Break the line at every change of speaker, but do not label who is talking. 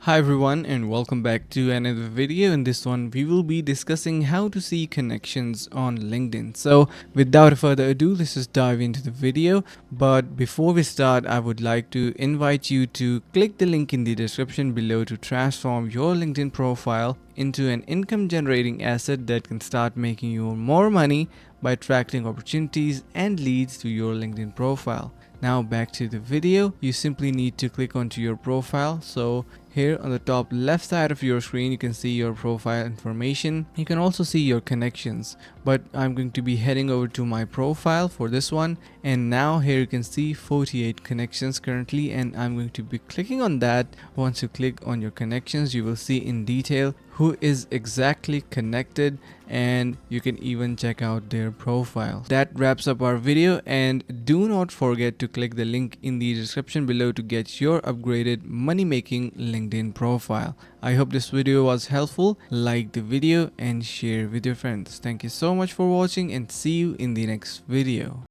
Hi everyone and welcome back to another video. In this one we will be discussing how to see connections on LinkedIn. So without further ado, let's just dive into the video. But before we start, I would like to invite you to click the link in the description below to transform your LinkedIn profile into an income generating asset that can start making you more money by attracting opportunities and leads to your LinkedIn profile. Now back to the video. You simply need to click onto your profile. So here on the top left side of your screen, you can see your profile information. You can also see your connections, but I'm going to be heading over to my profile for this one. And now here you can see 48 connections currently, and I'm going to be clicking on that. Once you click on your connections, you will see in detail who is exactly connected, and you can even check out their profile. That wraps up our video, and do not forget to click the link in the description below to get your upgraded money making LinkedIn profile. I hope this video was helpful. Like the video and share with your friends. Thank you so much for watching, and see you in the next video.